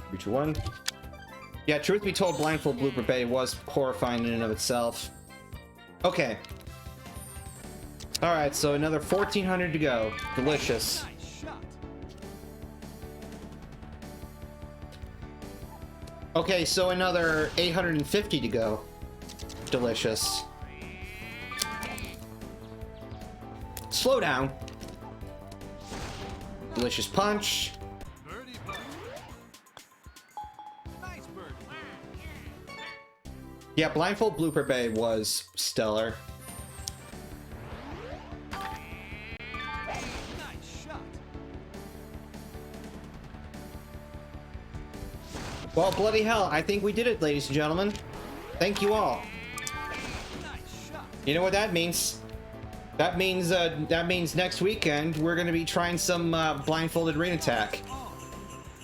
3, 2, 1. Yeah, truth be told, Blindfold Blooper Bay was horrifying in and of itself. Okay. Alright, so another 1,400 to go. Delicious. Okay, so another 850 to go. Delicious. Slow down. Delicious punch. Yeah, Blindfold Blooper Bay was stellar. Well, bloody hell, I think we did it, ladies and gentlemen. Thank you all. You know what that means? That means next weekend we're gonna be trying some blindfolded rain attack.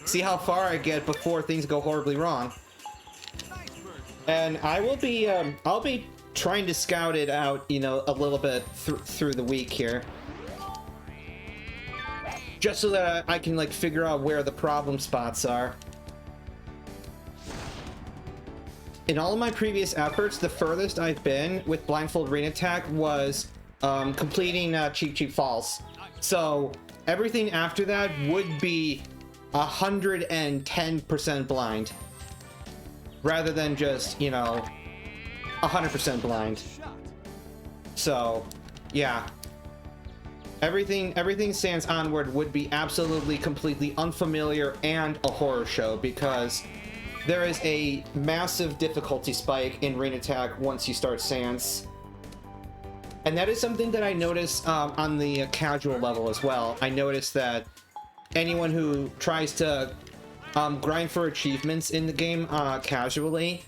See how far I get before things go horribly wrong. And I will be, I'll be trying to scout it out, you know, a little bit through the week here. Just so that I can, like, figure out where the problem spots are. In all of my previous efforts, the furthest I've been with Blindfold Rain Attack was completing Cheap Cheap Falls. So everything after that would be 110% blind. Rather than just, you know, 100% blind. So, yeah. Everything Sans Onward would be absolutely, completely unfamiliar and a horror show, because there is a massive difficulty spike in Rain Attack once you start Sans. And that is something that I notice on the casual level as well. I noticed that anyone who tries to grind for achievements in the game casually,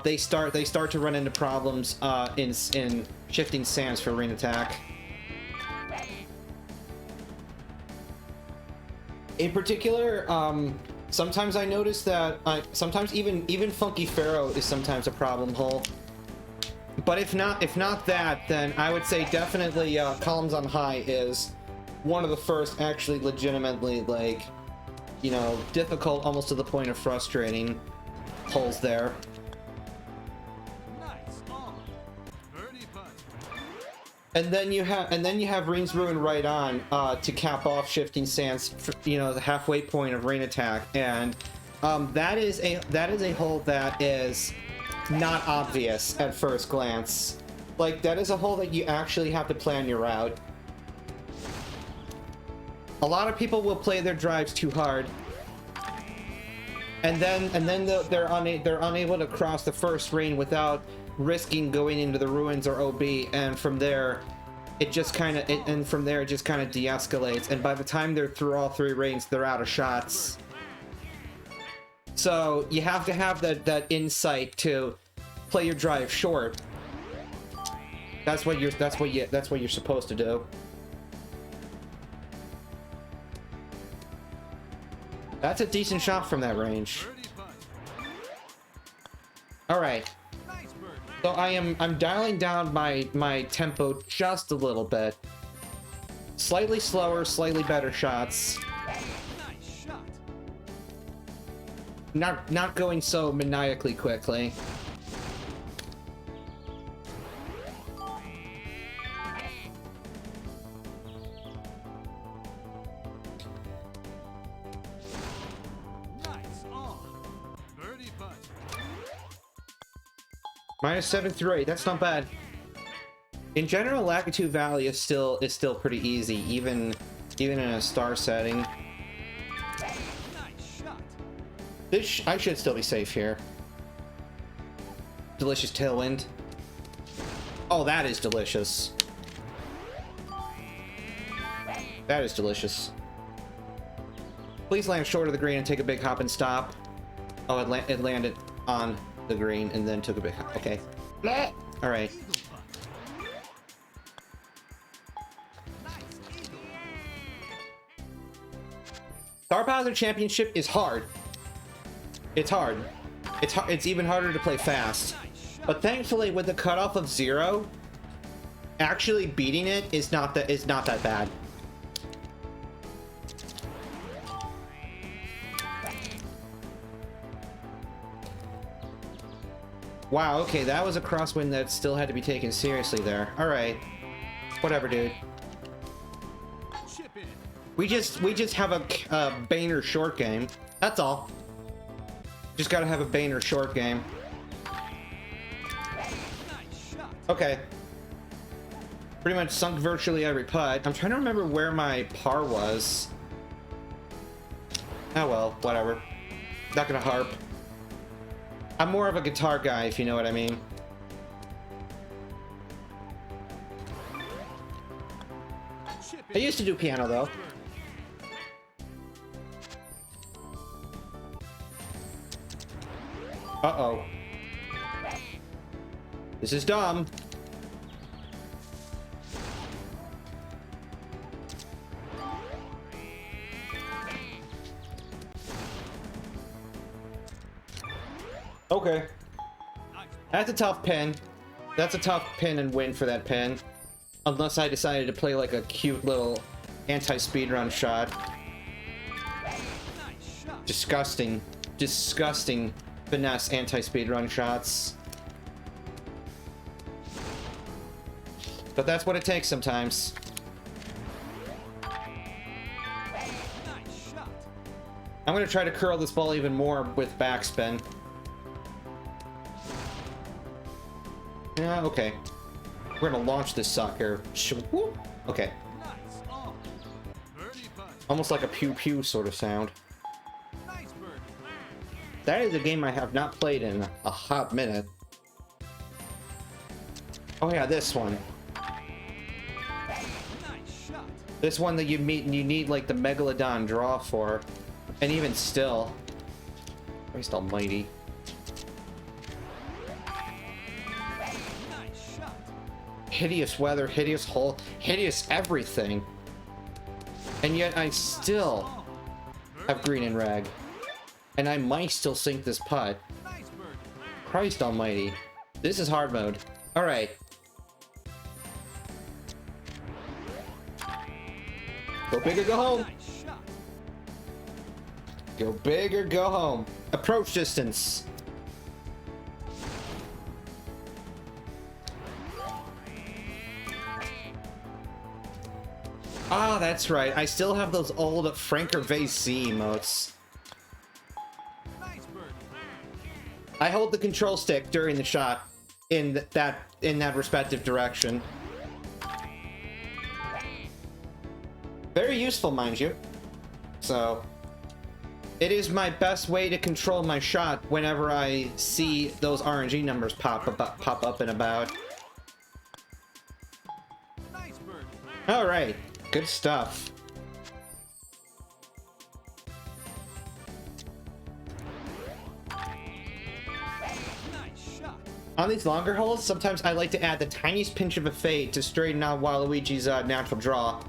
they start to run into problems in shifting Sans for Rain Attack. In particular, sometimes I notice that sometimes even Funky Pharaoh is sometimes a problem hole. But if not that, then I would say definitely Columns on High is one of the first actually legitimately, like, you know, difficult almost to the point of frustrating holes there. And then you have Rain's Ruin right on to cap off shifting Sans, you know, the halfway point of Rain Attack, and that is a hole that is not obvious at first glance. Like, that is a hole that you actually have to plan your route. A lot of people will play their drives too hard, and then they're unable to cross the first rain without risking going into the ruins or OB, and from there it just kind of de-escalates, and by the time they're through all three rains, they're out of shots. So you have to have that insight to play your drive short. That's what you're supposed to do. That's a decent shot from that range. All right. So I'm dialing down my tempo just a little bit. Slightly slower, slightly better shots. Not going so maniacally quickly. -7 through 8, that's not bad. In general, Lakitu Valley is still pretty easy, even in a star setting. I should still be safe here. Delicious Tailwind. Oh, that is delicious. That is delicious. Please land short of the green and take a big hop and stop. Oh, it landed on the green and then took a big hop. Okay. All right. Star Positive Championship is hard. It's hard. It's even harder to play fast. But thankfully, with the cutoff of 0, actually beating it is not that bad. Wow, okay, that was a crosswind that still had to be taken seriously there. Alright. Whatever, dude. We just have a Boehner short game. That's all. Just gotta have a Boehner short game. Okay. Pretty much sunk virtually every putt. I'm trying to remember where my par was. Oh well, whatever. Not gonna harp. I'm more of a guitar guy, if you know what I mean. I used to do piano, though. Uh-oh. This is dumb. Okay. That's a tough pin. That's a tough pin and win for that pin. Unless I decided to play like a cute little anti-speedrun shot. Disgusting. Disgusting finesse anti-speedrun shots. But that's what it takes sometimes. I'm gonna try to curl this ball even more with backspin. Yeah, okay. We're gonna launch this sucker. Okay. Almost like a pew-pew sort of sound. That is a game I have not played in a hot minute. Oh yeah, this one. This one that you meet and you need like the Megalodon draw for. And even still. Christ almighty. Hideous weather, hideous hole, hideous everything. And yet I still have green and rag. And I might still sink this putt. Christ almighty. This is hard mode. Alright. Go big or go home. Go big or go home. Approach distance. Ah, that's right. I still have those old Franker-Vc emotes. I hold the control stick during the shot in that respective direction. Very useful, mind you. So, it is my best way to control my shot whenever I see those RNG numbers pop up and about. All right. Good stuff. On these longer holes, sometimes I like to add the tiniest pinch of a fade to straighten out Waluigi's natural draw,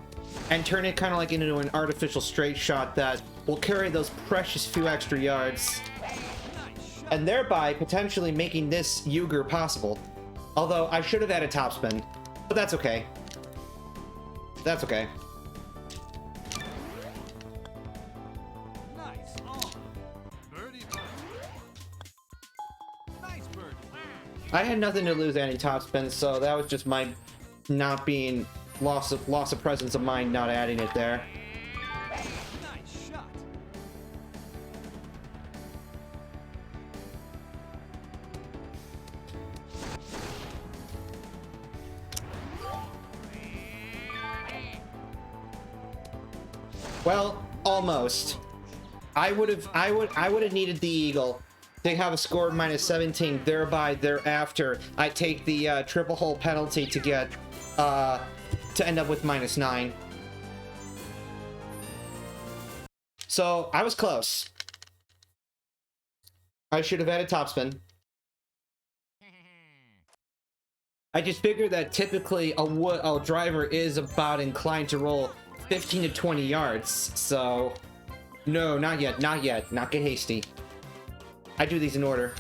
and turn it kind of like into an artificial straight shot that will carry those precious few extra yards, and thereby potentially making this Yuger possible. Although I should have added topspin, but that's okay. That's okay. I had nothing to lose any topspin, so that was just my not being loss of presence of mind, not adding it there. Well, almost. I would have needed the eagle to have a score of -17, thereby thereafter I take the triple hole penalty to get to end up with -9. So I was close. I should have added topspin. I just figured that typically a driver is about inclined to roll 15 to 20 yards, so no, not yet, not yet, not get hasty. I do these in order.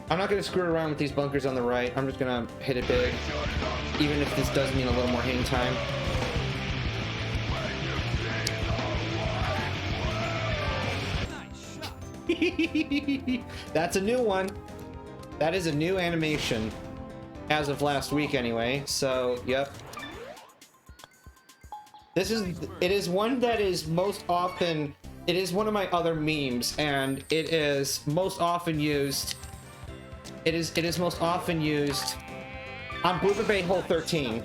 I'm not gonna screw around with these bunkers on the right. I'm just gonna hit it big, even if this does mean a little more hang time. That's a new one. That is a new animation. As of last week, anyway. So, yep. It is one that is most often... It is one of my other memes, and it is most often used... It is most often used on Blooper Bay Hole 13.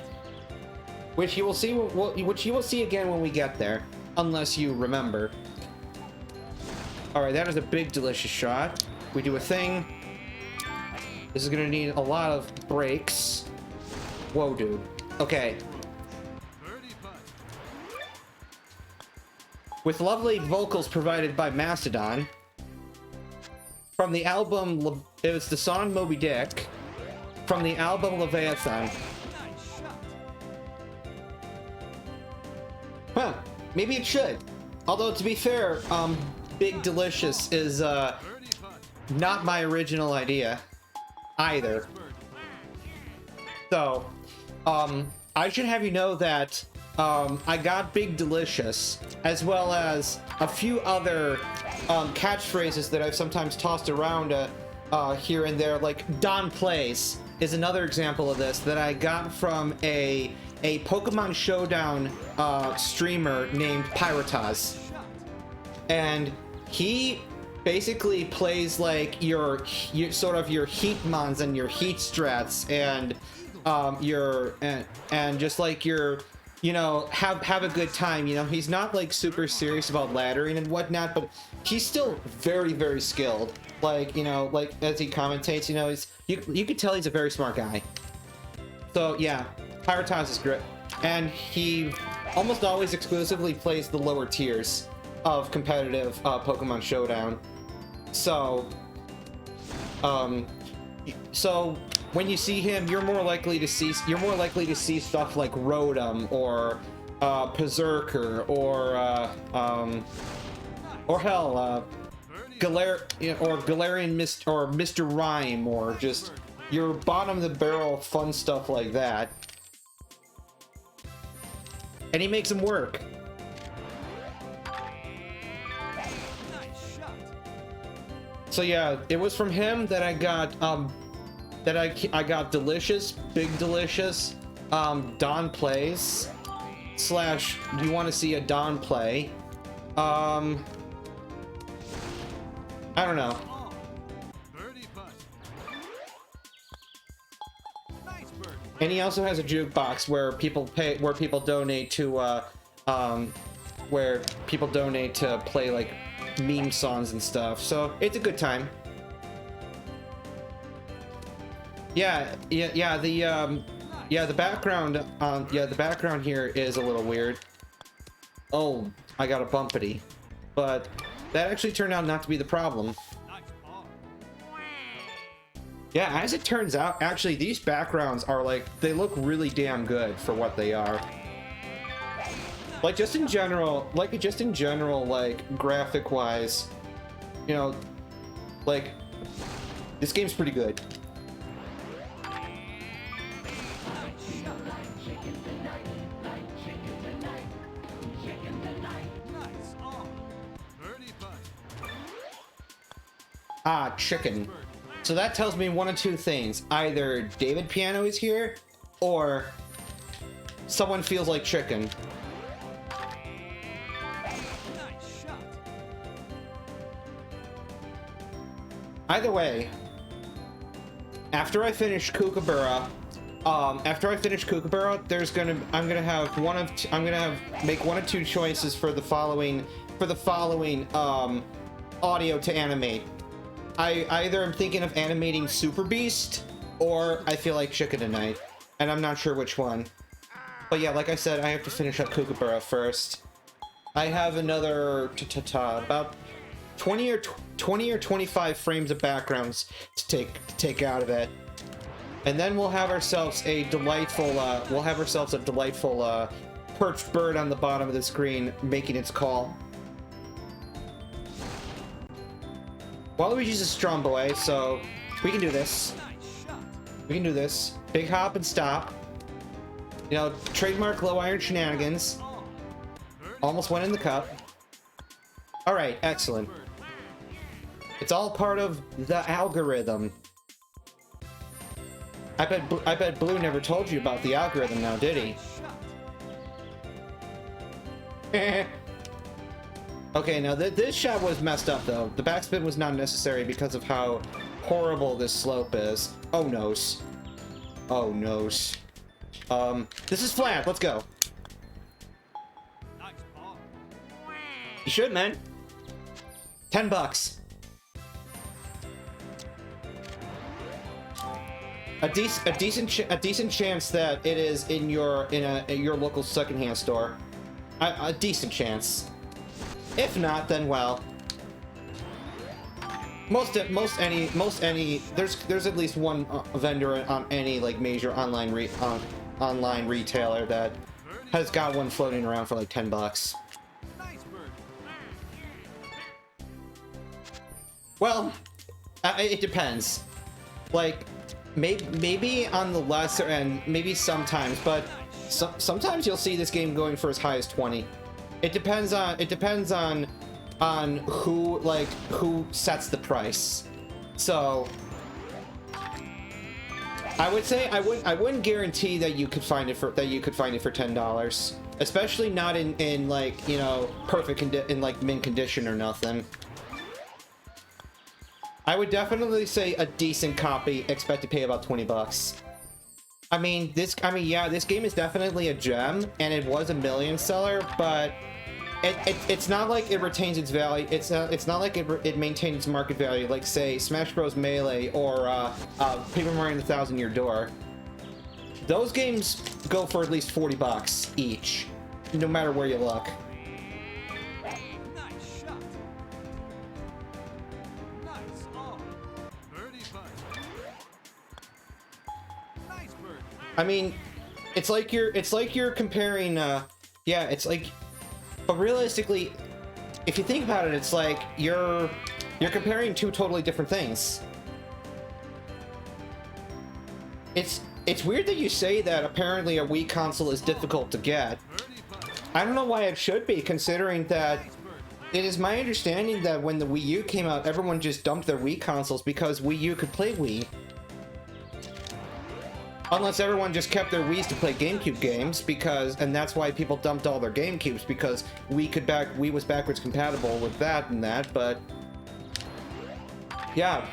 Which you will see again when we get there. Unless you remember. Alright, that is a big, delicious shot. We do a thing. This is gonna need a lot of breaks. Whoa, dude. Okay. With lovely vocals provided by Mastodon. From the album... It was the song Moby Dick. From the album Leviathan. Huh. Maybe it should. Although, to be fair, Big Delicious is, not my original idea. Either. So, I should have you know that, I got Big Delicious, as well as a few other, catchphrases that I've sometimes tossed around, here and there, like Don Plays is another example of this that I got from a Pokemon Showdown, streamer named Pyrotaz. And he basically plays like your sort of your Heatmons and your Heat Strats and and just like your, you know, have a good time. You know, he's not like super serious about laddering and whatnot, but he's still very, very skilled. Like, you know, like as he commentates, you know, you could tell he's a very smart guy. So yeah, Pyrotaz is great, and he almost always exclusively plays the lower tiers of competitive Pokemon Showdown. So, so when you see him, you're more likely to see stuff like Rotom or Berserker or hell, Galarian or Mr. Rhyme, or just your bottom of the barrel fun stuff like that. And he makes them work. So yeah, it was from him that I got I got Delicious, Big Delicious, Don Plays, / you want to see a Don play. I don't know. And he also has a jukebox where people donate to play like meme songs and stuff. So it's a good time. The background here is a little weird. Oh, I got a bumpity. But that actually turned out not to be the problem. Yeah, as it turns out, actually, these backgrounds are like, they look really damn good for what they are. Like, just in general, graphic-wise, you know, like, this game's pretty good. Ah, chicken. So that tells me one of two things. Either David Piano is here, or someone feels like chicken. Either way, after I finish Kookaburra, make one of two choices for the following audio to animate. I either am thinking of animating Super Beast, or I feel like chicken tonight, and I'm not sure which one. But yeah, like I said, I have to finish up Kookaburra first. I have another about 20 or 25 frames of backgrounds to take out of it, and then we'll have ourselves a delightful perched bird on the bottom of the screen making its call. Waluigi's a strong boy, so we can do this. We can do this. Big hop and stop. You know, trademark low iron shenanigans. Almost went in the cup. Alright, excellent. It's all part of the algorithm. I bet Blue never told you about the algorithm now, did he? Okay, now this shot was messed up though. The backspin was not necessary because of how horrible this slope is. Oh noes. Oh noes. This is flat. Let's go. You should, man. $10. A decent chance that it is in your local secondhand store. A decent chance. If not, then well. Most any there's at least one vendor on any like major online retailer that has got one floating around for like $10. Well, it depends. Like maybe on the lesser end, maybe sometimes, but sometimes you'll see this game going for as high as 20. It depends on who sets the price. So I would say I wouldn't guarantee that you could find it for $10, especially not in like, you know, perfect in like mint condition or nothing. I would definitely say a decent copy, expect to pay about $20. I mean, yeah, this game is definitely a gem, and it was a million seller, but it's not like it retains its value. It's not like it maintains its market value, like say Smash Bros. Melee or Paper Mario: The Thousand Year Door. Those games go for at least $40 each, no matter where you look. I mean, it's like you're comparing, yeah, it's like, but realistically, if you think about it, it's like you're comparing two totally different things. It's weird that you say that apparently a Wii console is difficult to get. I don't know why it should be, considering that it is my understanding that when the Wii U came out, everyone just dumped their Wii consoles because Wii U could play Wii. Unless everyone just kept their Wiis to play GameCube games, and that's why people dumped all their GameCubes, because Wii was backwards compatible with that and that, but yeah.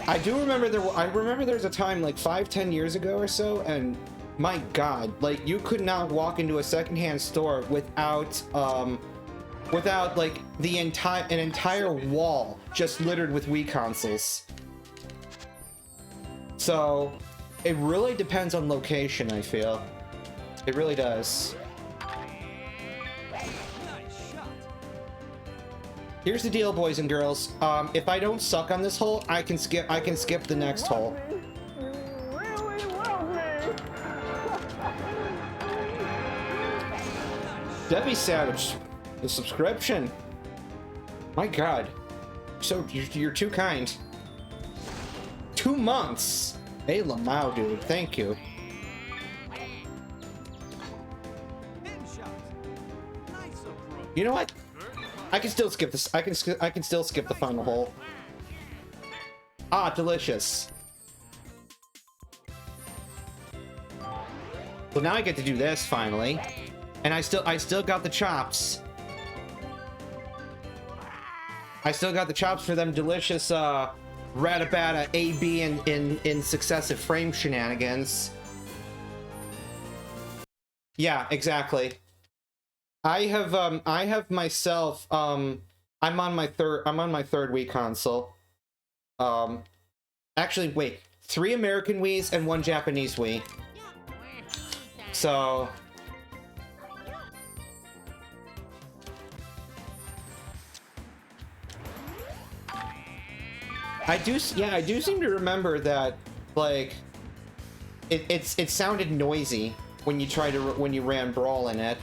I do remember there was a time like 5-10 years ago or so, and my god, like you could not walk into a secondhand store without like an entire wall just littered with Wii consoles. So it really depends on location, I feel. It really does. Here's the deal, boys and girls. If I don't suck on this hole, I can skip the next hole. Debbie Savage, the subscription. My god. So you're too kind. 2 months. Hey, Lamau, dude. Thank you. You know what? I can still skip this. I can still skip the final hole. Ah, delicious. Well, now I get to do this finally, and I still got the chops. I still got the chops for them delicious Ratabata A, B in successive frame shenanigans. Yeah, exactly. I have myself, I'm on my third Wii console. Actually, wait, 3 American Wiis and 1 Japanese Wii. So I do seem to remember that, like, it sounded noisy when you ran Brawl in it.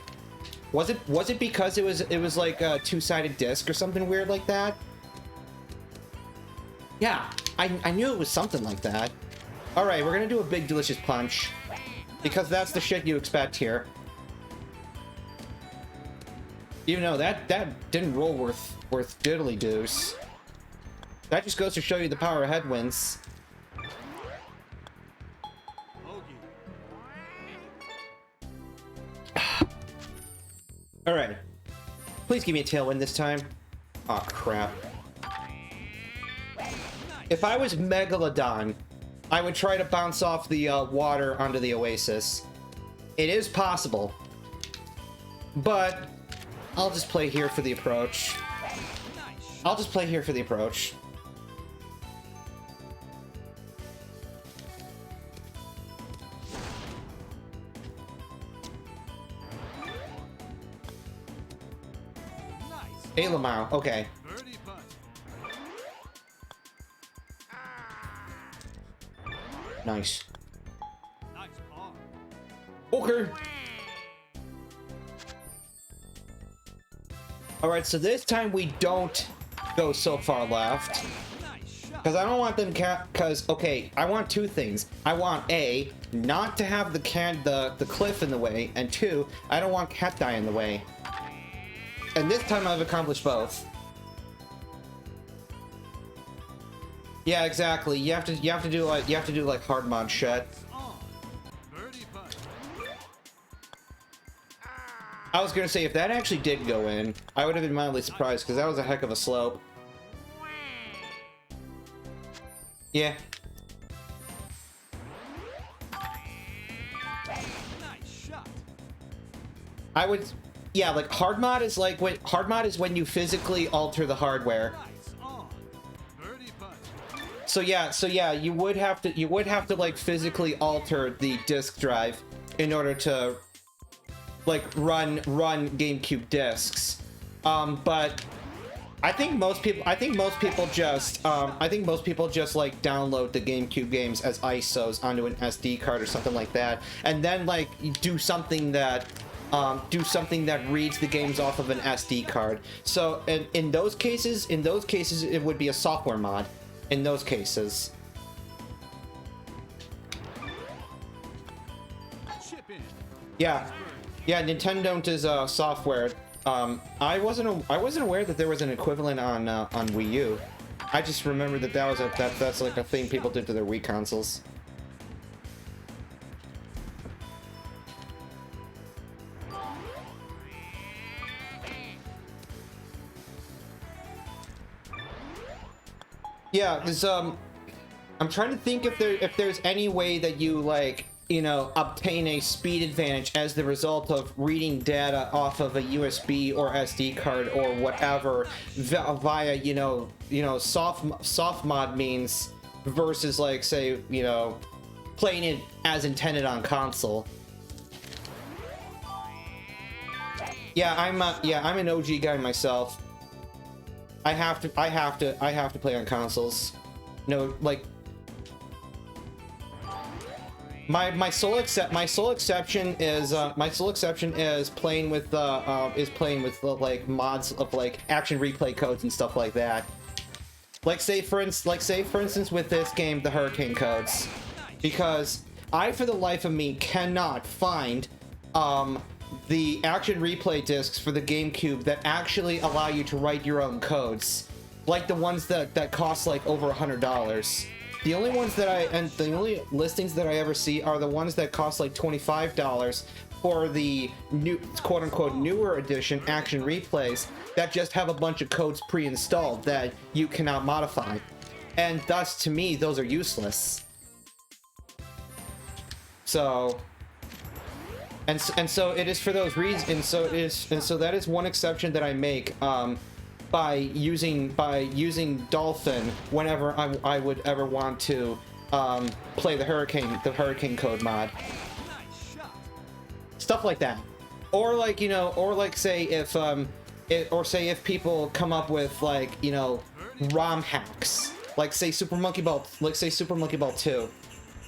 Was it because it was like a 2-sided disc or something weird like that? Yeah, I knew it was something like that. All right, we're gonna do a big delicious punch, because that's the shit you expect here. Even though that didn't roll worth diddly deuce. That just goes to show you the power of headwinds. Alright. Please give me a tailwind this time. Aw, crap. If I was Megalodon, I would try to bounce off the water onto the oasis. It is possible. But I'll just play here for the approach. I'll just play here for the approach. Hey, Lamau. Okay. Nice. Okay. Alright, so this time we don't go so far left. Because I don't want them because, okay, I want two things. I want A, not to have the cliff in the way, and two, I don't want cat die in the way. And this time I've accomplished both. Yeah, exactly. You have to do like hard mod shit. I was gonna say if that actually did go in, I would have been mildly surprised because that was a heck of a slope. Yeah. I would, yeah, like hard mod is like when you physically alter the hardware. So yeah, you would have to like physically alter the disk drive in order to like run GameCube discs. But I think most people just like download the GameCube games as ISOs onto an SD card or something like that, and then like do something that reads the games off of an SD card. So in those cases, it would be a software mod. In those cases. Yeah, Nintendo is software. I wasn't aware that there was an equivalent on Wii U. I just remember that that's like a thing people did to their Wii consoles. Yeah, because I'm trying to think if there's any way that you like, you know, obtain a speed advantage as the result of reading data off of a USB or SD card or whatever via you know soft mod means versus like say you know playing it as intended on console. Yeah, I'm an OG guy myself. I have to play on consoles. No, like my sole exception is playing with like mods of like action replay codes and stuff like that. Like say for instance with this game, the Hurricane codes, because I for the life of me cannot find the action replay discs for the GameCube that actually allow you to write your own codes, like the ones that cost like over $100. The only ones that the only listings that I ever see are the ones that cost like $25 for the new quote-unquote newer edition action replays that just have a bunch of codes pre-installed that you cannot modify, and thus to me those are useless. So. And so it is for those reasons. And so that is one exception that I make by using Dolphin whenever I would ever want to play the Hurricane code mod. Stuff like that, or like you know, or like say if people come up with like you know ROM hacks, like say Super Monkey Ball 2.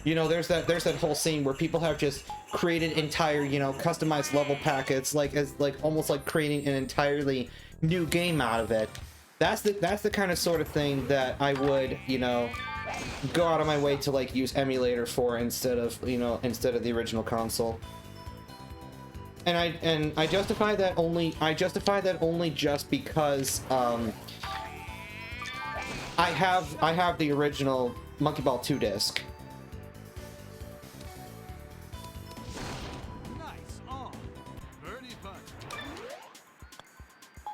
You know, there's that whole scene where people have just created entire, you know, customized level packets, like as like almost like creating an entirely new game out of it. That's the kind of sort of thing that I would, you know, go out of my way to like use emulator for instead of the original console. And I justify that only just because I have the original Monkey Ball 2 disc.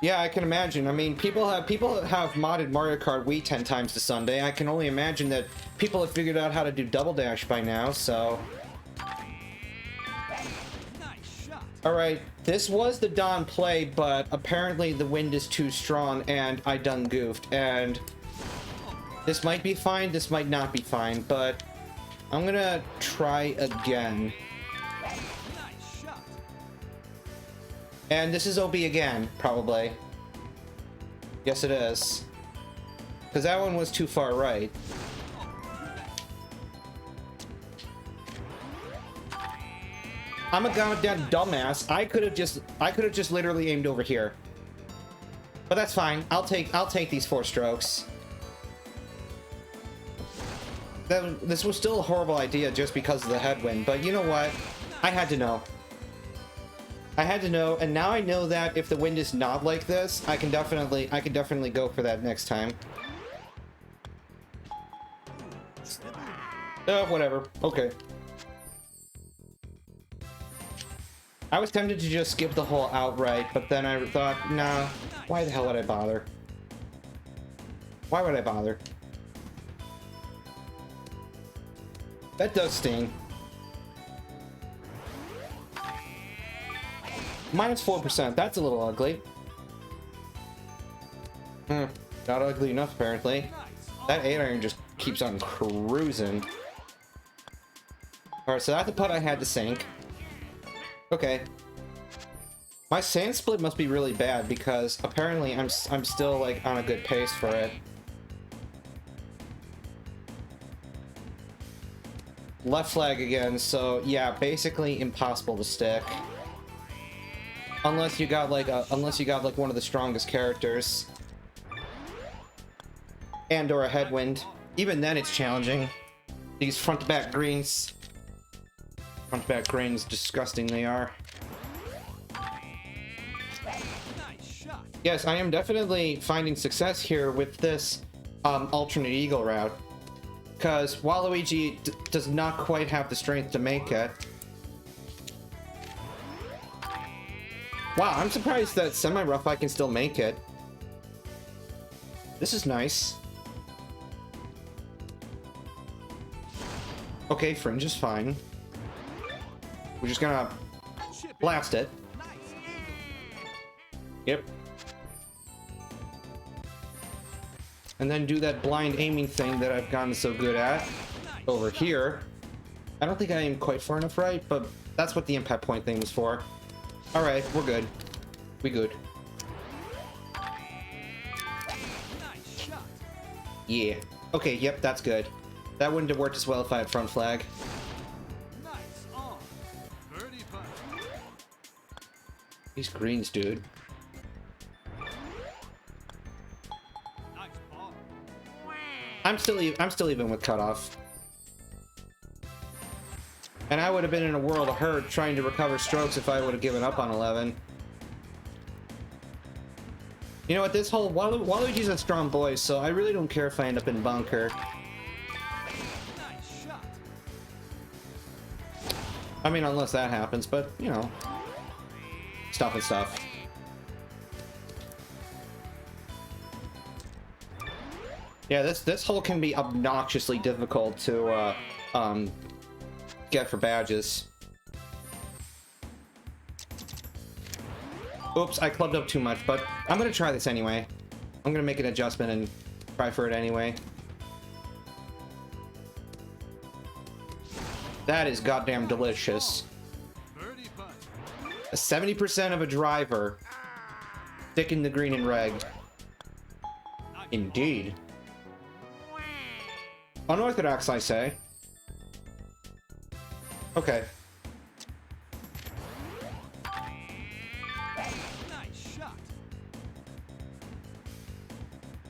Yeah, I can imagine. I mean, people have modded Mario Kart Wii 10 times to Sunday. I can only imagine that people have figured out how to do Double Dash by now, so... Alright, this was the Dawn play, but apparently the wind is too strong and I done goofed, and... This might be fine, this might not be fine, but... I'm gonna try again. And this is OB again, probably. Yes, it is. Because that one was too far right. I'm a goddamn dumbass. I could have just literally aimed over here. But that's fine. I'll take these 4 strokes. This was still a horrible idea just because of the headwind, but you know what? I had to know. I had to know, and now I know that if the wind is not like this, I can definitely go for that next time. Whatever. Okay. I was tempted to just skip the whole outright, but then I thought, nah, why the hell would I bother? Why would I bother? That does sting. Minus 4%, that's a little ugly. Not ugly enough, apparently. That 8-iron just keeps on cruising. Alright, so that's the putt I had to sink. Okay. My sand split must be really bad, because apparently I'm still, like, on a good pace for it. Left flag again, so yeah, basically impossible to stick. Unless you got like one of the strongest characters. And or a headwind. Even then it's challenging. These front to back greens. Front to back greens, disgusting they are. Yes, I am definitely finding success here with this alternate eagle route. Because Waluigi does not quite have the strength to make it. Wow, I'm surprised that semi-rough I can still make it. This is nice. Okay, fringe is fine. We're just gonna blast it. Yep. And then do that blind aiming thing that I've gotten so good at over here. I don't think I aimed quite far enough right, but that's what the impact point thing was for. Alright, we're good. We good. Yeah. Okay, yep, that's good. That wouldn't have worked as well if I had front flag. These greens, dude. I'm still even with cutoff. And I would have been in a world of hurt trying to recover strokes if I would have given up on 11. You know what, this whole Waluigi's a strong boy, so I really don't care if I end up in bunker. I mean, unless that happens, but, you know. Stuff and stuff. Yeah, this hole can be obnoxiously difficult to, get for badges. Oops, I clubbed up too much, but I'm gonna try this anyway. I'm gonna make an adjustment and try for it anyway. That is goddamn delicious. A 70% of a driver sticking the green and red. Indeed. Unorthodox, I say. Okay.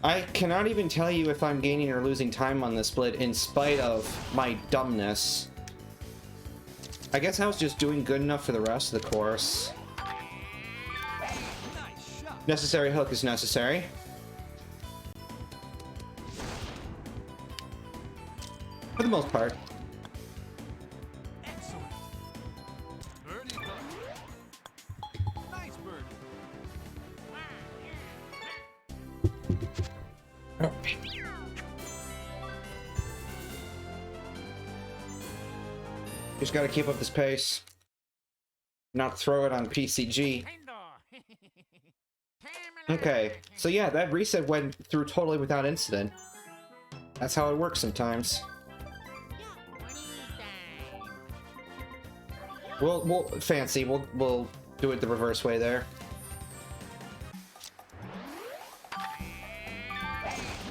I cannot even tell you if I'm gaining or losing time on this split in spite of my dumbness. I guess I was just doing good enough for the rest of the course. Necessary hook is necessary. most part. Excellent. Birdie putt. Nice birdie. Just gotta keep up this pace. Not throw it on PCG. Okay, so yeah, that reset went through totally without incident. That's how it works sometimes. We'll fancy. We'll do it the reverse way there.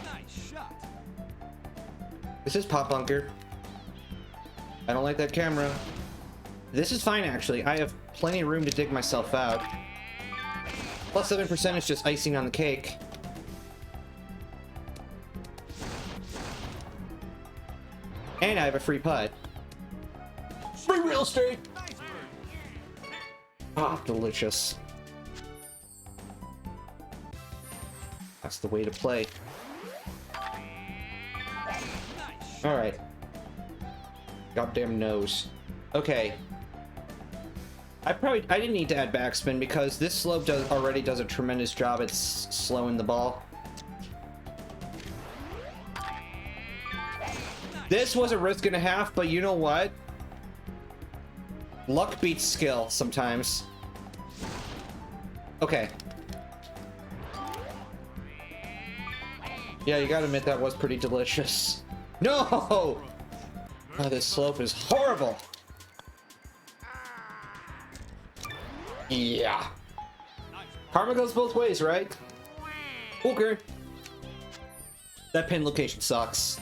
Nice shot. This is Pop Bunker. I don't like that camera. This is fine, actually. I have plenty of room to dig myself out. Plus 7% is just icing on the cake. And I have a free putt. Free real estate! Nice birdie. Ah, delicious. That's the way to play. Nice. Alright. Goddamn nose. Okay. I didn't need to add backspin because this slope already does a tremendous job at slowing the ball. This was a risk and a half, but you know what? Luck beats skill sometimes. Okay. Yeah, you gotta admit that was pretty delicious. No! Oh, this slope is horrible. Yeah. Karma goes both ways, right? Okay. That pin location sucks.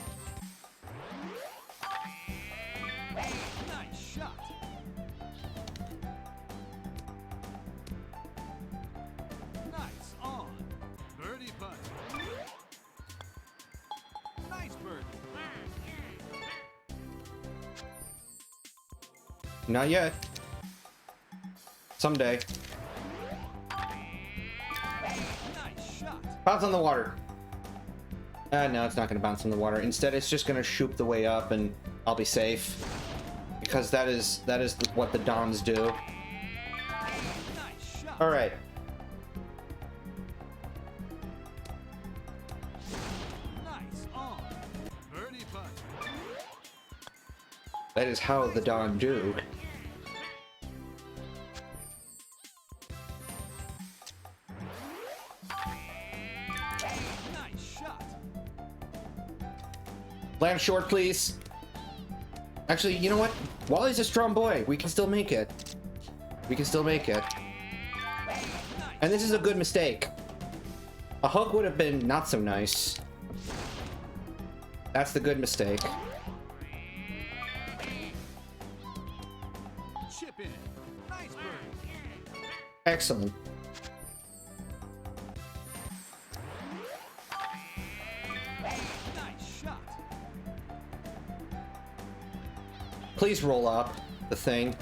Nice shot. Nice on. Birdie putt. Nice birdie. Not yet. Someday. Nice shot. Bounce on the water. No, it's not going to bounce on the water. Instead, it's just going to shoot the way up, and I'll be safe. Because that is what the Dons do. Nice shot. All right. Nice on. Birdie putt. That is how the Don do. Nice shot. Land short, please. Actually, you know what? Wally's a strong boy. We can still make it. We can still make it. And this is a good mistake. A hook would have been not so nice. That's the good mistake. Chip in. Nice birdie. Excellent. Nice shot. Please roll up the thing.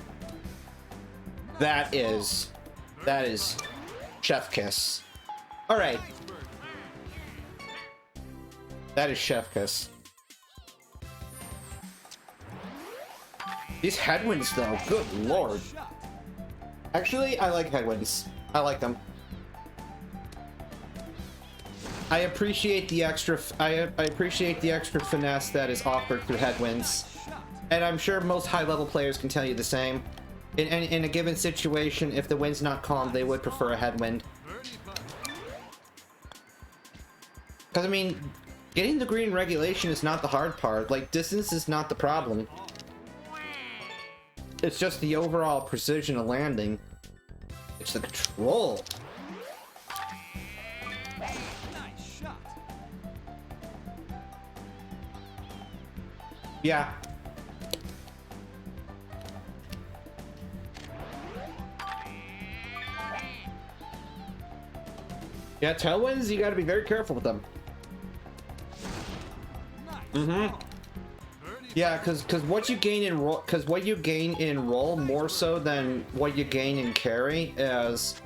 That is chef kiss. All right, Nice birdie. that is chef kiss. These headwinds, though, good lord. Shot. Actually, I like headwinds. I like them. I appreciate the extra. I appreciate the extra finesse that is offered through headwinds, Shot. and I'm sure most high-level players can tell you the same. In a given situation, if the wind's not calm, they would prefer a headwind. Birdie putt. Because I mean, getting the green regulation is not the hard part. Like, distance is not the problem. It's just the overall precision of landing. It's the control. Nice shot. Yeah. Yeah, tailwinds, you gotta be very careful with them. Nice. Mm-hmm. Birdie. Yeah, because what you gain in roll, more so than what you gain in carry is,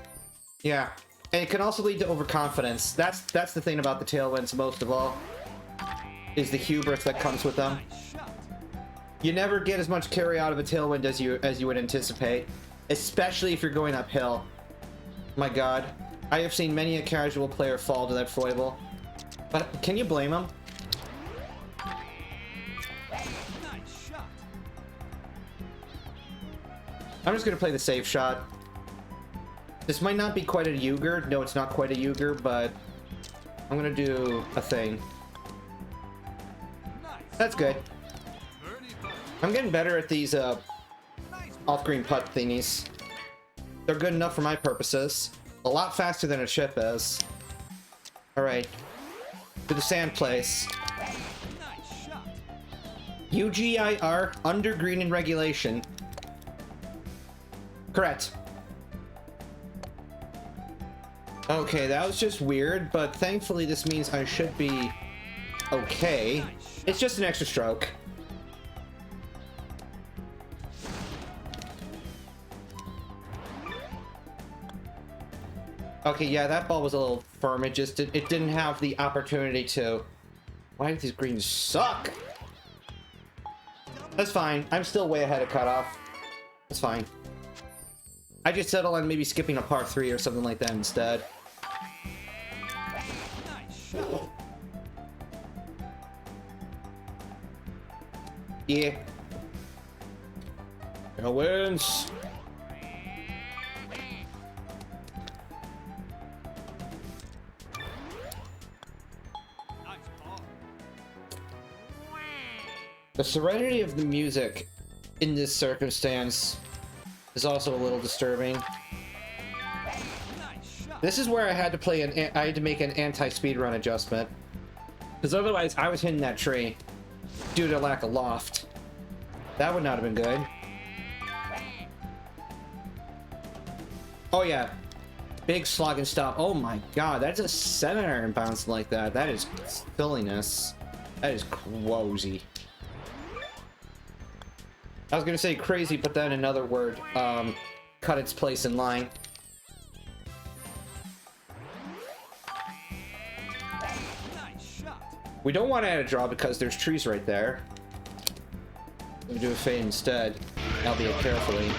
yeah, and it can also lead to overconfidence. That's the thing about the tailwinds most of all, is the hubris that comes with them. Nice shot. You never get as much carry out of a tailwind as you would anticipate, especially if you're going uphill. My god. I have seen many a casual player fall to that foible. But can you blame him? Nice shot. I'm just gonna play the safe shot. This might not be quite a Yuger. No, it's not quite a Yuger, but I'm gonna do a thing. Nice. That's good. Birdie putt. I'm getting better at these Nice. off-green putt thingies. They're good enough for my purposes. A lot faster than a chip is. Alright. To the sand place. Nice shot. UGIR, under green in regulation. Correct. Okay, that was just weird, but thankfully this means I should be okay. It's just an extra stroke. Okay, yeah, that ball was a little firm. It didn't have the opportunity to. Why did these greens suck? That's fine. I'm still way ahead of cutoff. That's fine. I just settle on maybe skipping a par 3 or something like that instead. Nice shot. Yeah. Go wins. Nice ball. The serenity of the music in this circumstance is also a little disturbing. Nice shot. This is where I had to make an anti-speed run adjustment, because otherwise I was hitting that tree due to lack of loft. That would not have been good. Oh yeah, big slog and stop. Oh my god, that's a 7-iron bouncing like that. That is silliness. That is crazy. I was gonna say crazy, but then another word cut its place in line. Nice shot. We don't want to add a draw because there's trees right there. We'll do a fade instead, albeit carefully.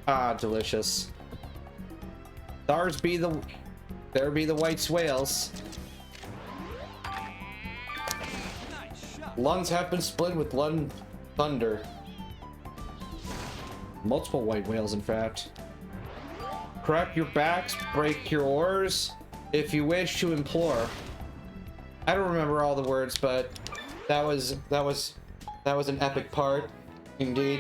Ah, delicious. There be the white swales. Nice shot. Lungs have been split with lung thunder. Multiple white whales, in fact. Crack your backs, break your oars, if you wish to implore. I don't remember all the words, but that was an epic part, indeed.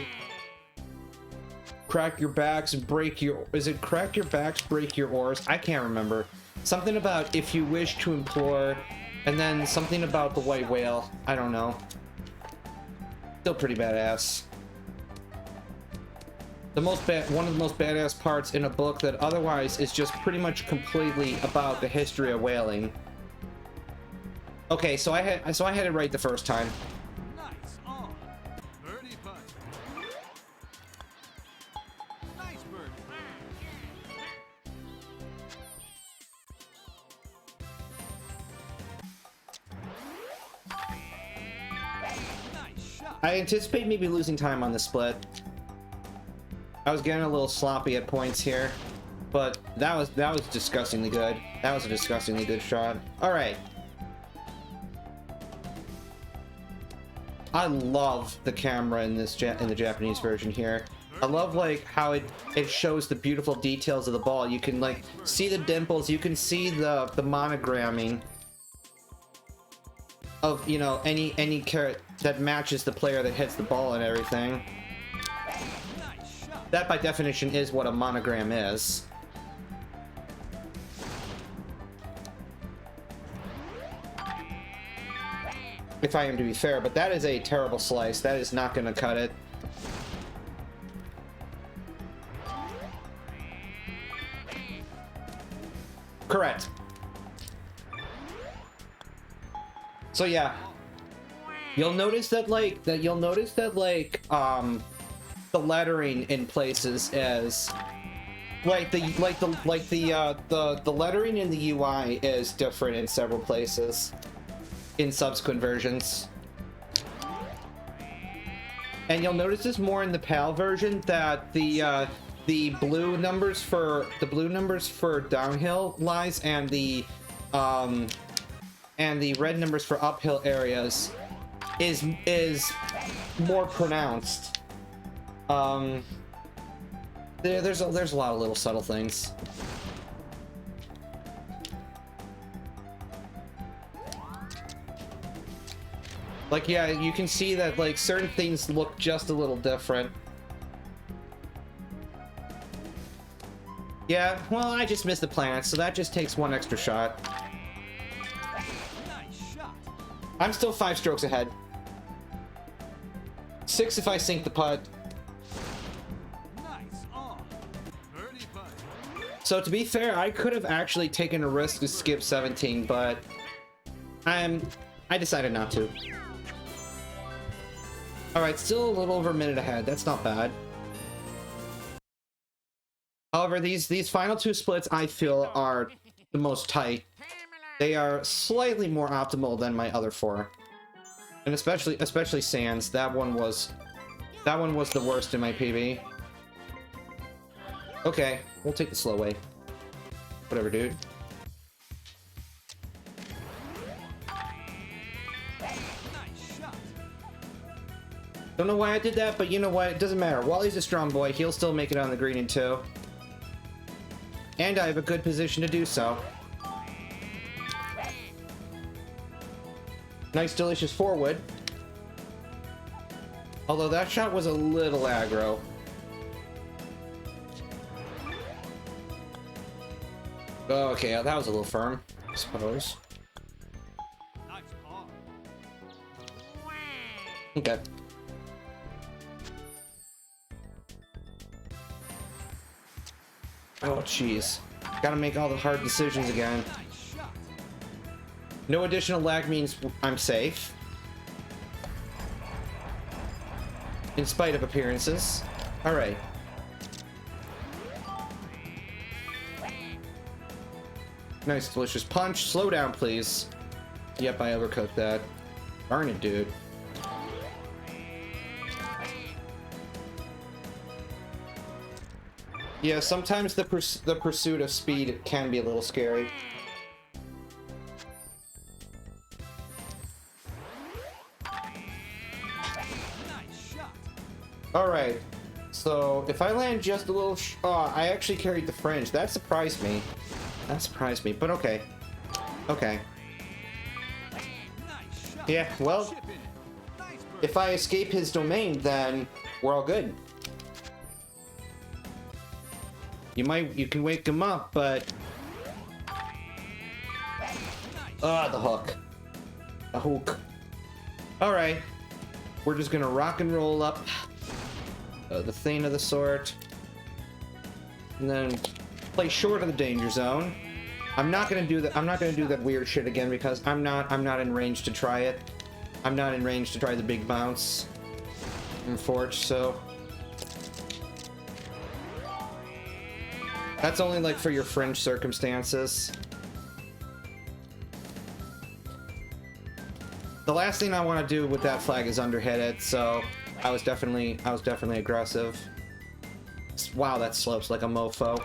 Crack your backs, break your... Is it crack your backs, break your oars? I can't remember. Something about if you wish to implore, and then something about the white whale. I don't know. Still pretty badass. One of the most badass parts in a book that otherwise is just pretty much completely about the history of whaling. Okay, so I had it right the first time. Nice on. Birdie putt. Nice birdie. Nice shot. I anticipate maybe losing time on the split. I was getting a little sloppy at points here, but that was disgustingly good. That was a disgustingly good shot. All right. I love the camera in this in the Japanese version here. I love like how it shows the beautiful details of the ball. You can like see the dimples. You can see the monogramming of, you know, any carrot that matches the player that hits the ball and everything. Nice shot. That by definition is what a monogram is. If I am to be fair, but that is a terrible slice. That is not going to cut it. Correct. So yeah, you'll notice that the lettering in places The lettering in the UI is different in several places in subsequent versions. And you'll notice this more in the PAL version, that the blue numbers for downhill lies and the red numbers for uphill areas is more pronounced. There's a lot of little subtle things. Like, yeah, you can see that, like, certain things look just a little different. Yeah, well, I just missed the planet, so that just takes one extra shot. Nice shot. I'm still 5 strokes ahead. 6 if I sink the putt. Nice on. Birdie putt. So to be fair, I could have actually taken a risk to skip 17, but I decided not to. Alright, still a little over a minute ahead. That's not bad. However, these final 2 splits I feel are the most tight. They are slightly more optimal than my other 4. And especially Sands. That one was the worst in my PB. Okay, we'll take the slow way. Whatever, dude. Don't know why I did that, but you know what? It doesn't matter. Wally's a strong boy. He'll still make it on the green in 2. And I have a good position to do so. Nice, delicious forward. Although that shot was a little aggro. Okay, that was a little firm, I suppose. Nice par. Okay. Oh, jeez. Gotta make all the hard decisions again. Nice shot. No additional lag means I'm safe. In spite of appearances. Alright. Nice, delicious punch. Slow down, please. Yep, I overcooked that. Darn it, dude. Yeah, sometimes the pursuit of speed can be a little scary. Nice shot. Alright, so if I land just a little I actually carried the fringe. That surprised me. That surprised me, but okay. Okay. Nice shot. Yeah, well, Chip in. Nice birdie. if I escape his domain, then we're all good. You can wake him up, but... Ah, the hook. The hook. Alright. We're just gonna rock and roll up the thing of the sort. And then play short of the danger zone. I'm not gonna do that. I'm not gonna do that weird shit again because I'm not in range to try it. I'm not in range to try the big bounce in Forge, so that's only like for your fringe circumstances. The last thing I want to do with that flag is underhit it, so I was definitely aggressive. Wow, that slopes like a mofo.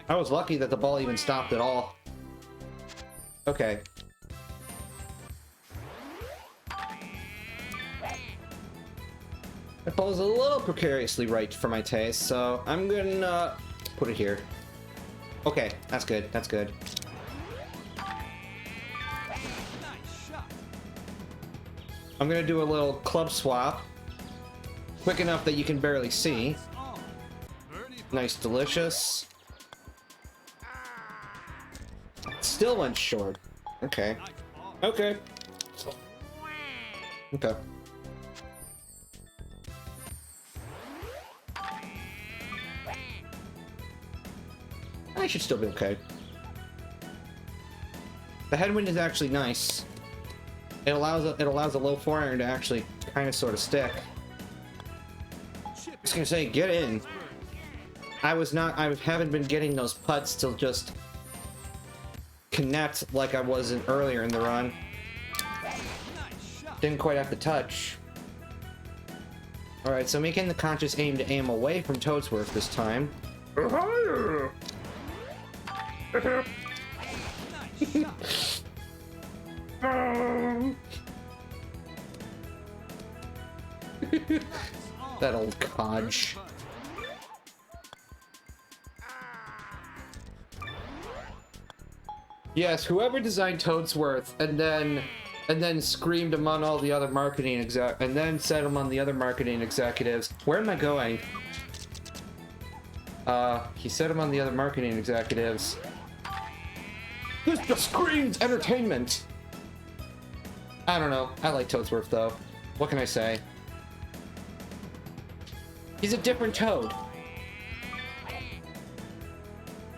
I was lucky that the ball even stopped at all. Okay. That ball is a little precariously right for my taste, so I'm gonna put it here. Okay, that's good, that's good. Nice shot. I'm gonna do a little club swap. Quick enough that you can barely see. On. Birdie putt. Nice, delicious. Still went short. Okay. Nice par. Okay. Okay. I should still be okay. The headwind is actually nice. It allows a low forehand to actually kind of sort of stick. Chip I was gonna say, get in. I haven't been getting those putts to just connect like I was earlier in the run. Nice shot. Didn't quite have the touch. Alright, so making the conscious aim to aim away from Toadsworth this time. Nice shot. That old codge. Yes, whoever designed Toadsworth and then screamed among all the other marketing and then said among the other marketing executives, where am I going? He said among the other marketing executives, this just screams entertainment. I don't know. I like Toadsworth though. What can I say? He's a different Toad.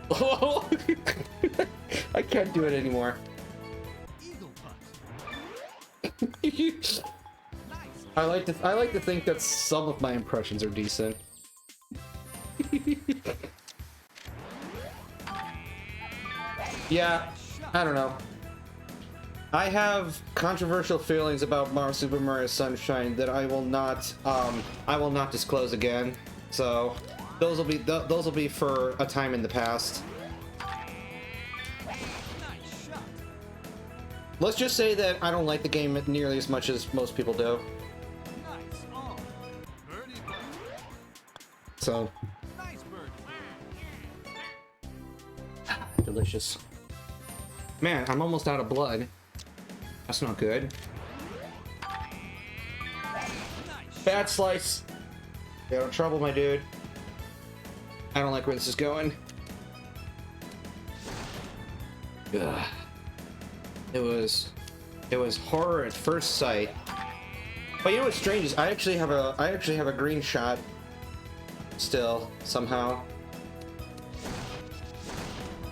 Oh, I can't do it anymore. Eagle putt. I like to think that some of my impressions are decent. Yeah, I don't know. I have controversial feelings about Super Mario Sunshine that I will not disclose again. So those will be for a time in the past. Nice shot. Let's just say that I don't like the game nearly as much as most people do. Nice on. Birdie putt. So Nice birdie. delicious. Man, I'm almost out of blood. That's not good. Nice. Bad slice. You're in trouble, my dude. I don't like where this is going. Ugh. It was horror at first sight. But you know what's strange is I actually have a green shot still somehow.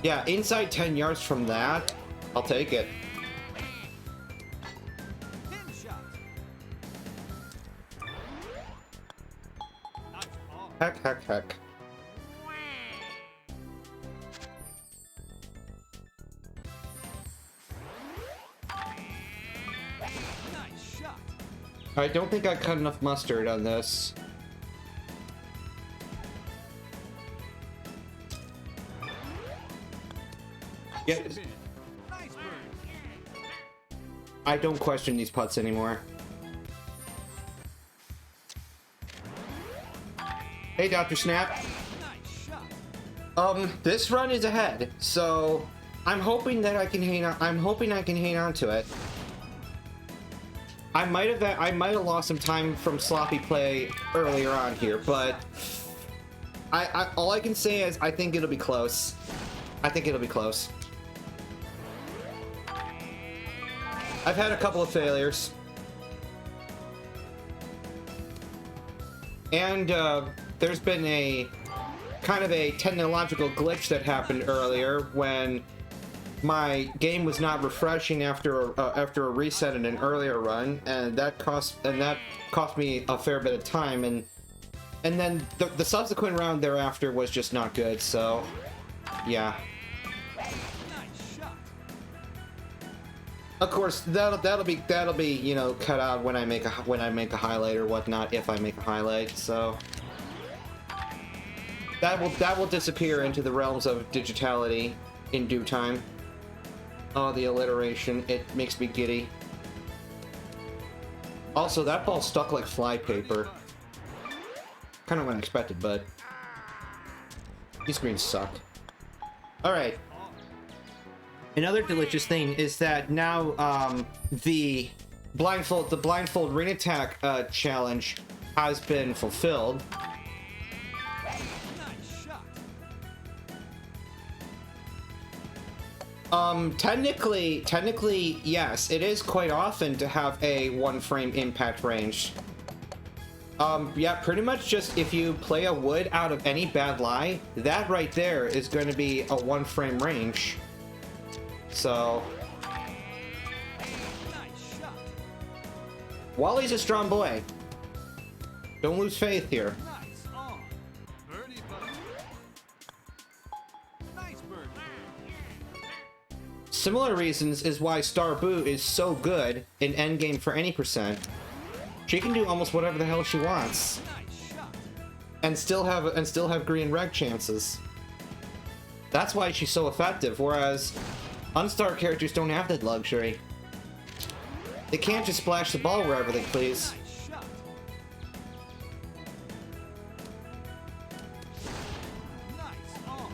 Yeah, inside 10 yards from that, I'll take it. Pin shot. Nice on. Heck, heck, heck. Nice shot. I don't think I cut enough mustard on this. Yeah, Chip in. Nice birdie. I don't question these putts anymore. Hey, Dr. Snap. Nice shot. This run is ahead, so I'm hoping that I can hang on. I'm hoping I can hang on to it. I might have lost some time from sloppy play earlier on here, but all I can say is I think it'll be close. I think it'll be close. I've had a couple of failures. And there's been a kind of a technological glitch that happened earlier when my game was not refreshing after a reset in an earlier run, and that cost me a fair bit of time, and then the subsequent round thereafter was just not good. So, yeah. Nice shot. Of course, that'll be you know cut out when I make a highlight or whatnot, if I make a highlight. So that will disappear into the realms of digitality in due time. Oh, the alliteration, it makes me giddy. Also, that ball stuck like flypaper. Kind of unexpected, but these greens suck. All right. Another delicious thing is that now the blindfold ring attack challenge has been fulfilled. Nice shot. Technically, yes, it is quite often to have a 1-frame impact range. Yeah, pretty much just if you play a wood out of any bad lie, that right there is going to be a 1-frame range. So, Nice shot. Wally's a strong boy. Don't lose faith here. Nice on. Birdie putt. similar reasons is why Star Boo is so good in endgame for any percent. She can do almost whatever the hell she wants, Nice shot. and still have green reg chances. That's why she's so effective. Whereas unstar characters don't have that luxury. They can't just splash the ball wherever they please. Nice shot. Nice on.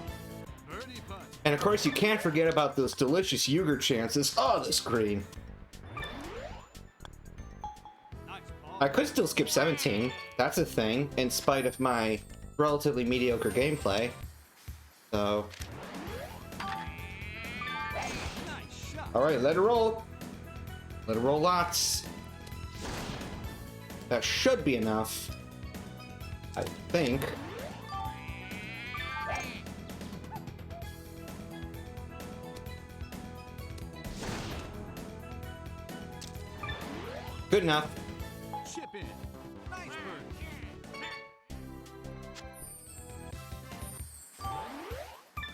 Birdie putt. And of course, you can't forget about those delicious Yuger chances. Oh, this green. Nice ball. I could still skip 17. That's a thing, in spite of my relatively mediocre gameplay. So, Nice shot. alright, let it roll. Let it roll lots. That should be enough. I think. Good enough. Chip in. Nice birdie.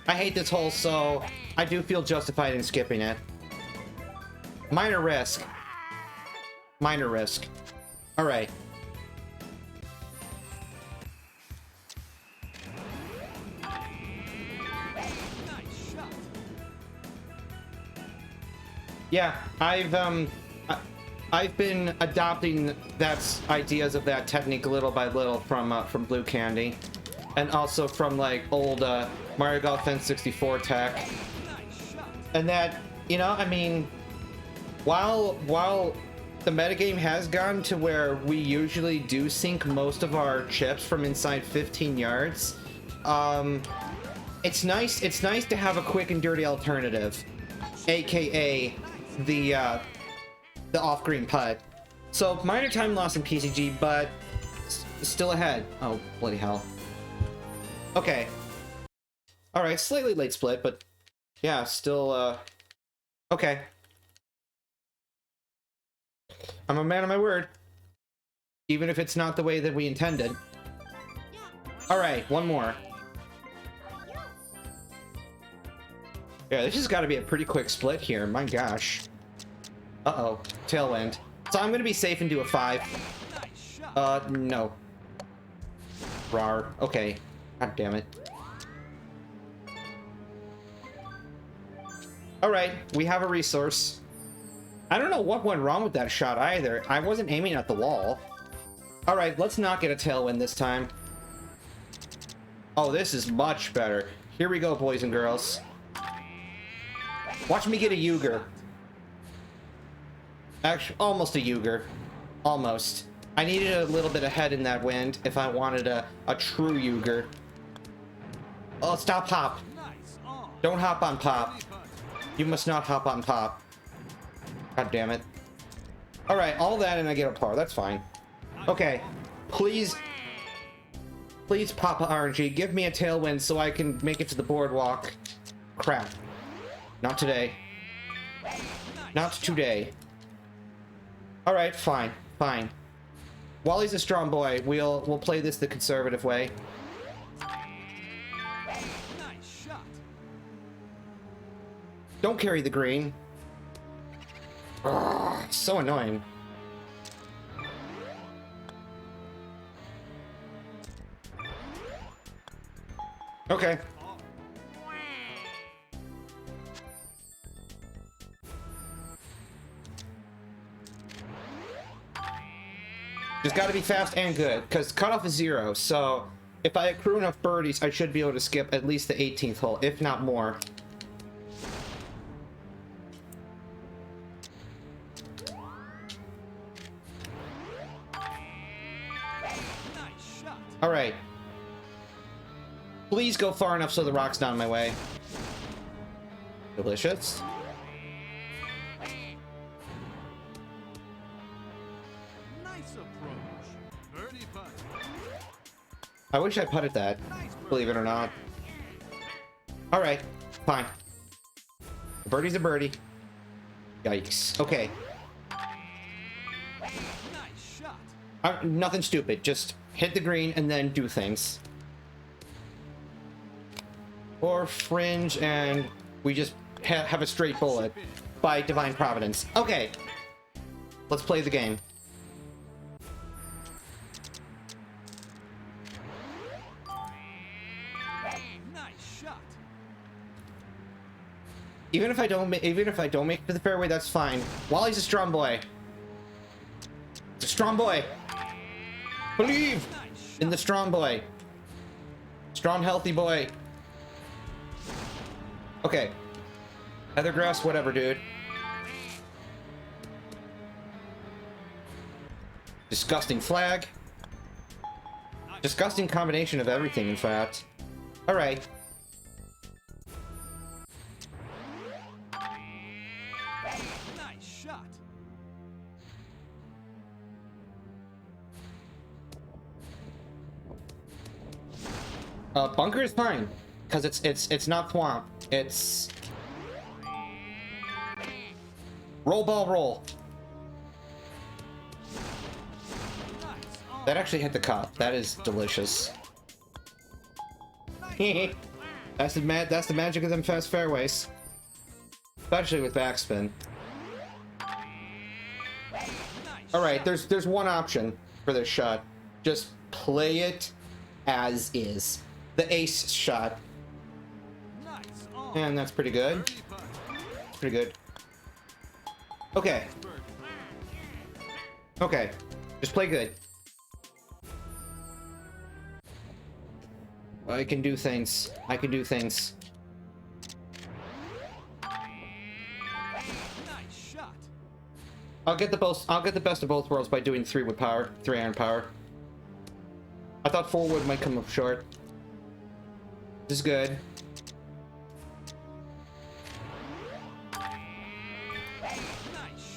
I hate this hole, so I do feel justified in skipping it. Minor risk. Minor risk. Alright. Nice shot. Yeah, I've been adopting ideas of that technique little by little from Blue Candy, and also from like old Mario Golf N64 tech. Nice shot. And that, you know, I mean, while the metagame has gotten to where we usually do sink most of our chips from inside 15 yards, it's nice to have a quick and dirty alternative, aka the off-green putt. So minor time loss in PCG, but still ahead. Oh, bloody hell. Okay. Alright, slightly late split, but yeah, still, okay. I'm a man of my word. Even if it's not the way that we intended. Alright, one more. Yeah, this has got to be a pretty quick split here, my gosh. Uh-oh, tailwind. So I'm gonna be safe and do a 5. Nice shot. No. Rar. Okay. God damn it. Alright, we have a resource. I don't know what went wrong with that shot either. I wasn't aiming at the wall. Alright, let's not get a tailwind this time. Oh, this is much better. Here we go, boys and girls. Watch me get a Yuger. Actually, almost a Yuger. Almost. I needed a little bit of head in that wind if I wanted a true Yuger. Oh, stop hop. Nice on. Don't hop on pop. Birdie putt. You must not hop on pop. God damn it. Alright, all that and I get a par. That's fine. Okay. Please. Please, Papa RNG, give me a tailwind so I can make it to the boardwalk. Crap. Not today. Not today. Alright, fine. Fine. Wally's a strong boy. We'll play this the conservative way. Nice shot. Don't carry the green. Ugh, so annoying. Okay. Just gotta be fast and good, because cutoff is 0, so if I accrue enough birdies, I should be able to skip at least the 18th hole, if not more. Nice shot. Alright. Please go far enough so the rock's not in my way. Delicious. Nice approach. Birdie putt. I wish I putted that, Nice birdie. believe it or not. Alright, fine. A birdie's a birdie. Yikes. Okay. Nice shot. Nothing stupid, just hit the green and then do things. Or fringe and we just have a straight bullet by divine providence. Okay, let's play the game. Nice shot. Even if I don't make it to the fairway, that's fine. Wally's a strong boy. It's a strong boy. Believe in the strong boy. Strong, healthy boy. Okay. Heathergrass, whatever, dude. Disgusting flag. Disgusting combination of everything, in fact. Alright. Nice shot. Bunker is fine. Because it's not thwomp. It's... Roll ball roll. That actually hit the cup. That is delicious. That's the magic of them fast fairways. Especially with backspin. Alright, there's one option for this shot. Just play it as is. The ace shot. And that's pretty good. It's pretty good. Okay. Okay. Just play good. I can do things. I can do things. Nice shot. I'll get the best of both worlds by doing 3-wood power, 3-iron power. I thought 4-wood might come up short. This is good. Nice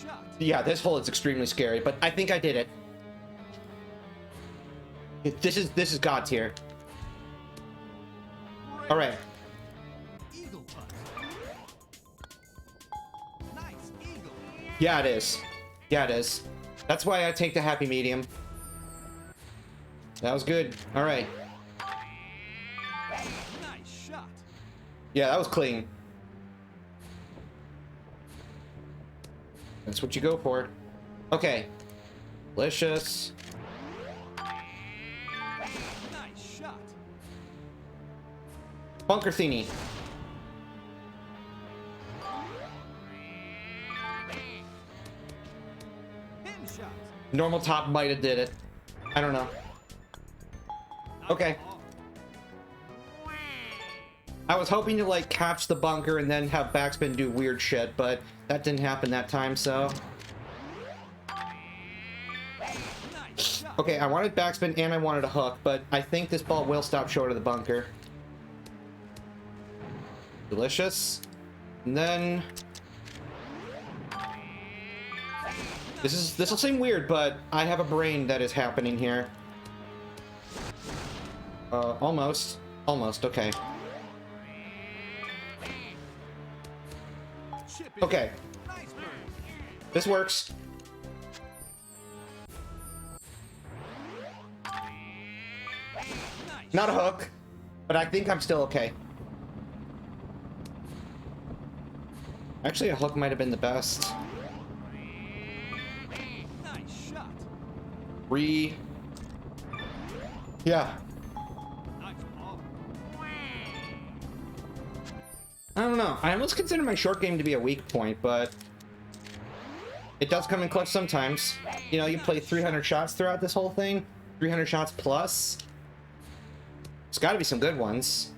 shot. Yeah, this hole is extremely scary, but I think I did it. This is God tier. All right. Eagle putt. Nice eagle. Yeah, it is. Yeah, it is. That's why I take the happy medium. That was good. All right. Nice shot. Yeah, that was clean. That's what you go for. Okay. Delicious. Nice shot. Bunker Thini. Pin shot. Normal top might have did it. I don't know. Okay. I was hoping to like catch the bunker and then have backspin do weird shit, but that didn't happen that time, so. Nice shot. Okay, I wanted backspin and I wanted a hook, but I think this ball will stop short of the bunker. Delicious. And then this will seem weird, but I have a brain that is happening here. Almost, okay. Chip in. Okay, Nice bird. this works. Nice. Not a hook, but I think I'm still okay. Actually, a hook might have been the best. Nice shot. Yeah. Nice ball. I don't know. I almost consider my short game to be a weak point, but it does come in clutch sometimes. You know, you play 300 shots throughout this whole thing. 300 shots plus. It's got to be some good ones.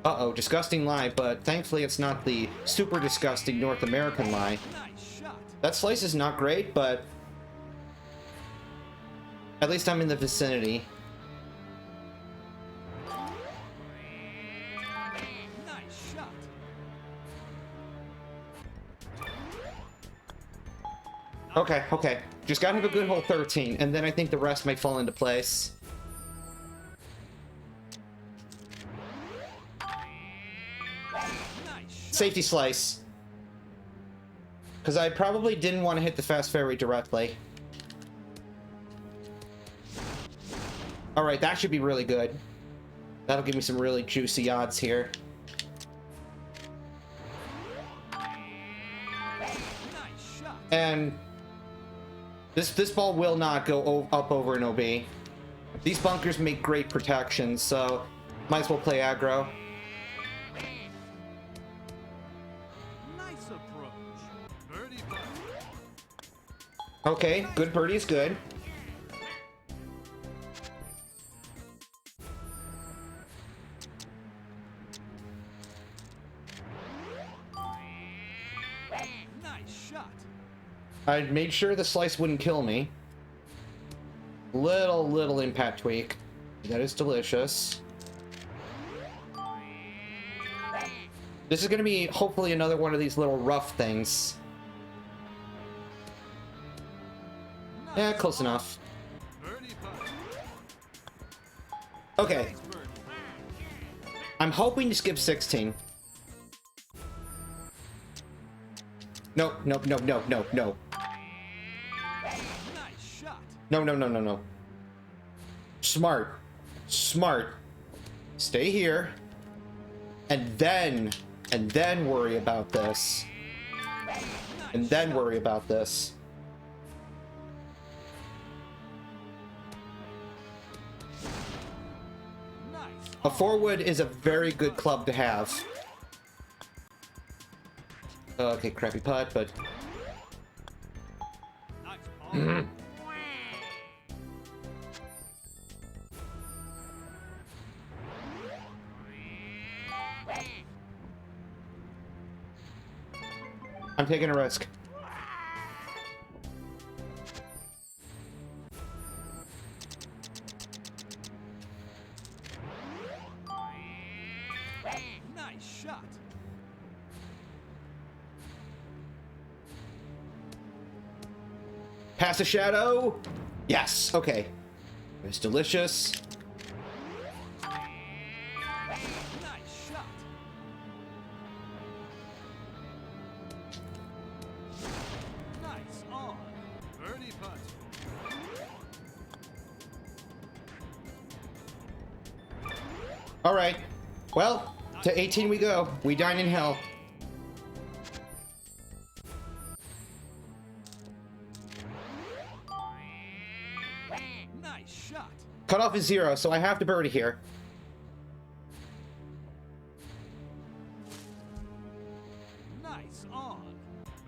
Uh-oh, disgusting lie, but thankfully it's not the super disgusting North American lie. Nice shot. That slice is not great, but at least I'm in the vicinity. Nice shot. Okay, okay. Just gotta have a good hole 13, and then I think the rest might fall into place. Safety slice. Because I probably didn't want to hit the fast fairway directly. Alright, that should be really good. That'll give me some really juicy odds here. And this ball will not go up over an OB. These bunkers make great protection, so might as well play aggro. Nice approach. Birdie putt. Okay, good birdie's good. Nice shot. I made sure the slice wouldn't kill me. Little impact tweak. That is delicious. This is going to be hopefully another one of these little rough things. Yeah, close enough. Birdie putt. Okay, Nice birdie. I'm hoping to skip 16. No. Nice shot. No. Smart. Stay here. And then worry about this. And then worry about this. Nice. A 4-wood is a very good club to have. Okay, crappy putt, but... Nice ball. I'm taking a risk. Nice shot. Pass a shadow. Yes. Okay. It's delicious. Nice shot. Nice on. Birdie putt. All right. Well, to 18 we go. We dine in hell. Nice shot. Cutoff is 0, so I have to birdie here. Nice on.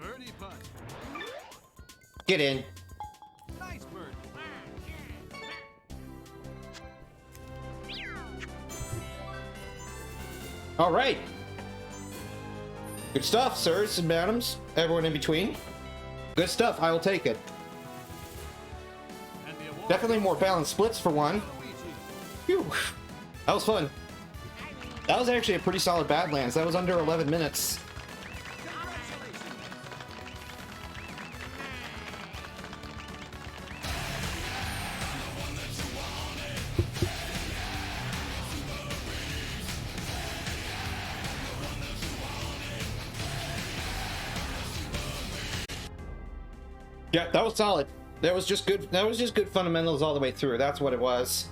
Birdie putt. Get in. Nice birdie. All right. Good stuff, sirs and madams. Everyone in between. Good stuff. I will take it. And the award Definitely more balanced splits for one. Luigi. Phew. That was fun. That was actually a pretty solid Badlands. That was under 11 minutes. Congratulations. Yeah, that was solid. That was just good. That was just good fundamentals all the way through. That's what it was.